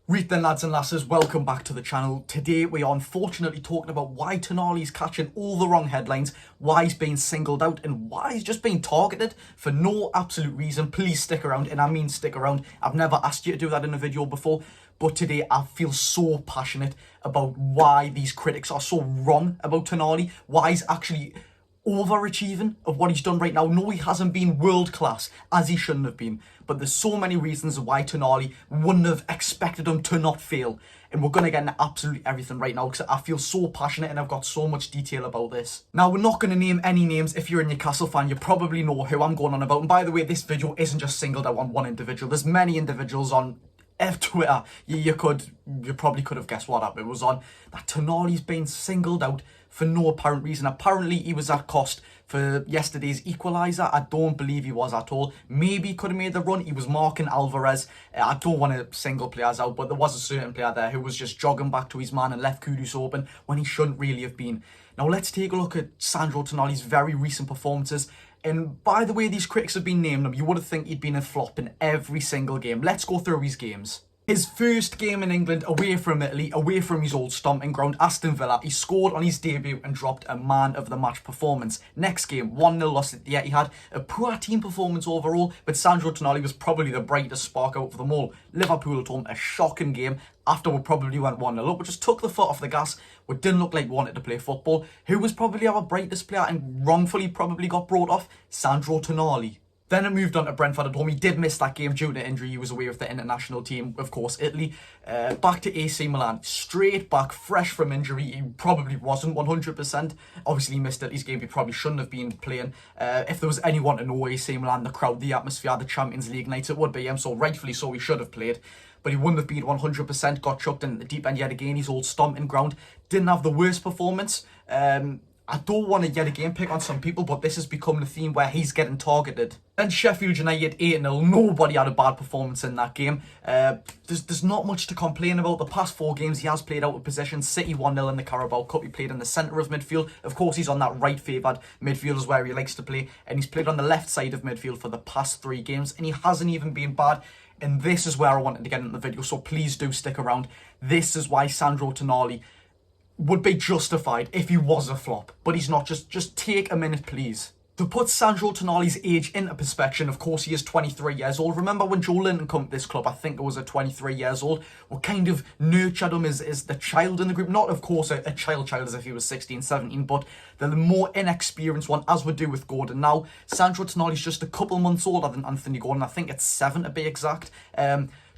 Right then, lads and lasses, welcome back to the channel. Today we are unfortunately talking about why Tonali's catching all the wrong headlines, why he's being singled out, and why he's just being targeted for no absolute reason. Please stick around, and I mean stick around. I've never asked you to do that in a video before, but today I feel so passionate about why these critics are so wrong about Tonali, why he's actually overachieving of what he's done right now. No, he hasn't been world class as he shouldn't have been, but there's so many reasons why Tonali wouldn't have expected him to not fail, and we're going to get into absolutely everything right now because I feel so passionate and I've got so much detail about this. Now, we're not going to name any names. If you're a Newcastle fan, you probably know who I'm going on about, and by the way, this video isn't just singled out on one individual. There's many individuals on Twitter. You probably could have guessed what app it was on, that Tonali's been singled out for no apparent reason. Apparently he was at cost for yesterday's equaliser. I don't believe he was at all. Maybe he could have made the run. He was marking Alvarez. I don't want to single players out, but there was a certain player there who was just jogging back to his man and left Kudus open when he shouldn't really have been. Now let's take a look at Sandro Tonali's very recent performances. And by the way these critics have been naming him, you would have think he'd been a flop in every single game. Let's go through his games. His first game in England, away from Italy, away from his old stomping ground, Aston Villa, he scored on his debut and dropped a man of the match performance. Next game, 1-0 loss at the Etihad, a poor team performance overall, but Sandro Tonali was probably the brightest spark out of them all. Liverpool at home, a shocking game after we probably went 1-0 up. We just took the foot off the gas. We didn't look like we wanted to play football. Who was probably our brightest player and wrongfully probably got brought off? Sandro Tonali. Then it moved on to Brentford at home. He did miss that game due to injury. He was away with the international team, of course, Italy. Back to AC Milan, straight back, fresh from injury. He probably wasn't 100%. Obviously, he missed Italy's game. He probably shouldn't have been playing. If there was anyone to know AC Milan, the crowd, the atmosphere, the Champions League nights, it would be him. So rightfully so, he should have played. But he wouldn't have been 100%. Got chucked in the deep end yet again. His old stomping ground. Didn't have the worst performance. I don't want to yet again pick on some people, but this has become the theme where he's getting targeted. Then Sheffield United 8-0. Nobody had a bad performance in that game. There's not much to complain about. The past 4 games he has played out of position. City 1-0 in the Carabao Cup. He played in the centre of midfield. Of course, he's on that right favoured midfield is where he likes to play. And he's played on the left side of midfield for the past 3 games. And he hasn't even been bad. And this is where I wanted to get into the video. So please do stick around. This is why Sandro Tonali would be justified if he was a flop, but he's not. Just take a minute, please. To put Sandro Tonali's age into perspective, of course, he is 23 years old. Remember when Joe Linton came to this club, I think it was at 23 years old, we kind of nurtured him as the child in the group. Not, of course, a child as if he was 16, 17, but the more inexperienced one, as we do with Gordon. Now, Sandro Tonali's just a couple months older than Anthony Gordon. I think it's 7 to be exact.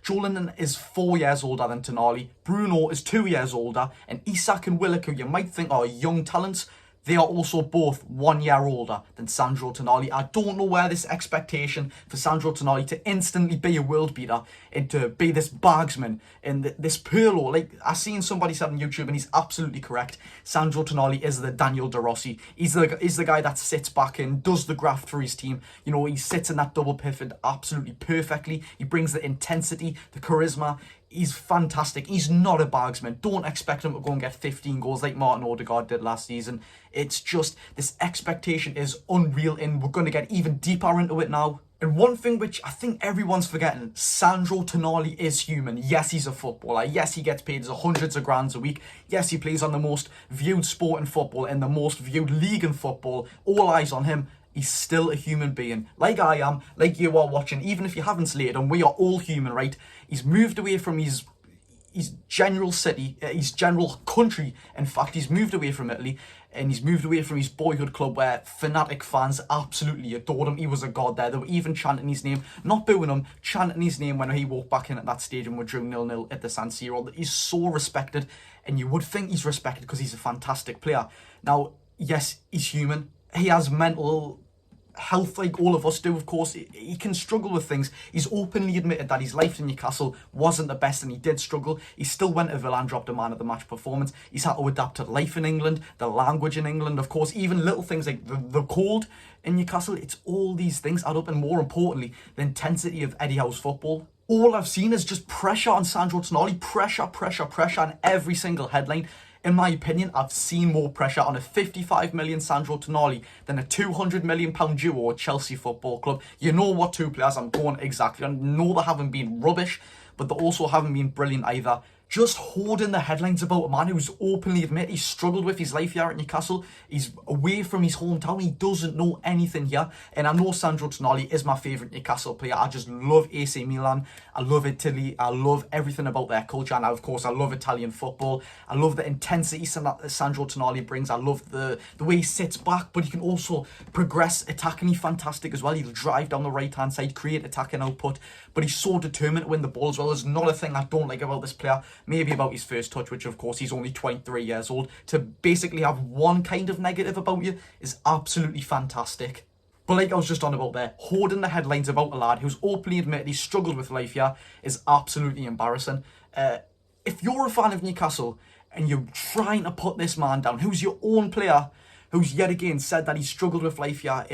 Joe Linton is 4 years older than Tonali. Bruno is 2 years older. And Isak and Willock, who you might think are young talents, they are also both 1 year older than Sandro Tonali. I don't know where this expectation for Sandro Tonali to instantly be a world beater and to be this bagsman and this Pirlo. Like, I seen somebody said on YouTube, and he's absolutely correct. Sandro Tonali is the Daniel De Rossi. He's the guy that sits back and does the graft for his team. You know, he sits in that double pivot absolutely perfectly. He brings the intensity, the charisma. He's fantastic. He's not a bagsman. Don't expect him to go and get 15 goals like Martin Odegaard did last season. It's just, this expectation is unreal, and we're going to get even deeper into it now. And one thing which I think everyone's forgetting, Sandro Tonali is human. Yes, he's a footballer. Yes, he gets paid hundreds of grand a week. Yes, he plays on the most viewed sport in football and the most viewed league in football. All eyes on him. He's still a human being, like I am, like you are watching, even if you haven't slated him. We are all human, right? He's moved away from his general city, his general country. In fact, he's moved away from Italy, and he's moved away from his boyhood club where fanatic fans absolutely adored him. He was a god there. They were even chanting his name, not booing him, chanting his name when he walked back in at that stadium with Drew 0-0 at the San Siro. He's so respected, and you would think he's respected because he's a fantastic player. Now, yes, he's human. He has mental health like all of us do, of course. He can struggle with things. He's openly admitted that his life in Newcastle wasn't the best, and he did struggle. He still went to Villa and dropped a man of the match performance. He's had to adapt to life in England, the language in England, of course, even little things like the cold in Newcastle. It's all these things add up, and more importantly, the intensity of Eddie Howe's football. All I've seen is just pressure on Sandro Tonali, pressure on every single headline. In my opinion, I've seen more pressure on a 55 million Sandro Tonali than a 200 million pound duo at Chelsea Football Club. You know what two players I'm going exactly on. No, they haven't been rubbish, but they also haven't been brilliant either. Just hoarding the headlines about a man who's openly admitted he's struggled with his life here at Newcastle. He's away from his hometown. He doesn't know anything here. And I know Sandro Tonali is my favourite Newcastle player. I just love AC Milan. I love Italy. I love everything about their culture. And of course, I love Italian football. I love the intensity Sandro Tonali brings. I love the way he sits back, but he can also progress attacking. He's fantastic as well. He'll drive down the right-hand side, create attacking output. But he's so determined to win the ball as well. There's not a thing I don't like about this player. Maybe about his first touch, which of course he's only 23 years old. To basically have one kind of negative about you is absolutely fantastic. But like I was just on about there, hoarding the headlines about a lad who's openly admitted he's struggled with life here is absolutely embarrassing. If you're a fan of Newcastle and you're trying to put this man down, who's your own player, who's yet again said that he struggled with life here,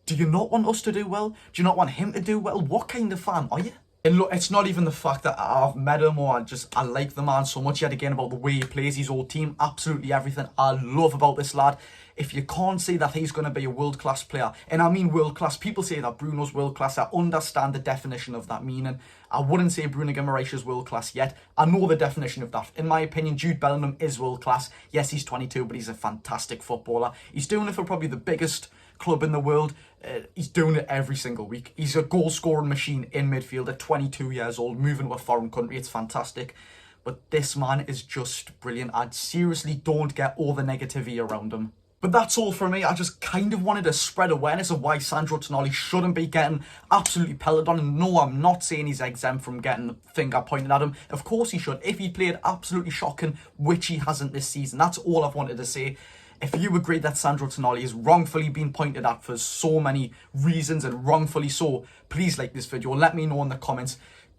do you not want us to do well? Do you not want him to do well? What kind of fan are you? And look, it's not even the fact that I've met him or I like the man so much yet again about the way he plays his old team. Absolutely everything I love about this lad. If you can't say that he's going to be a world-class player, and I mean world-class, people say that Bruno's world-class. I understand the definition of that meaning. I wouldn't say Bruno Guimaraes is world-class yet. I know the definition of that. In my opinion, Jude Bellingham is world-class. Yes, he's 22, but he's a fantastic footballer. He's doing it for probably the biggest club in the world. He's doing it every single week. He's a goal-scoring machine in midfield at 22 years old, moving to a foreign country. It's fantastic. But this man is just brilliant. I seriously don't get all the negativity around him. But that's all from me. I just kind of wanted to spread awareness of why Sandro Tonali shouldn't be getting absolutely pelted on. And no, I'm not saying he's exempt from getting the finger pointed at him. Of course he should, if he played absolutely shocking, which he hasn't this season. That's all I've wanted to say. If you agree that Sandro Tonali is wrongfully being pointed at for so many reasons and wrongfully so, please like this video. Let me know in the comments.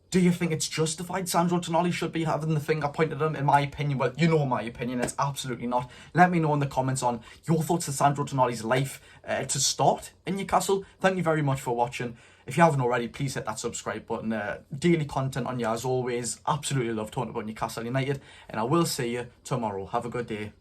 Do you think it's justified Sandro Tonali should be having the finger pointed at him? In my opinion, well, you know my opinion, it's absolutely not. Let me know in the comments on your thoughts on Sandro Tonali's life to start in Newcastle. Thank you very much for watching. If you haven't already, please hit that subscribe button. Daily content on you as always. Absolutely love talking about Newcastle United. And I will see you tomorrow. Have a good day.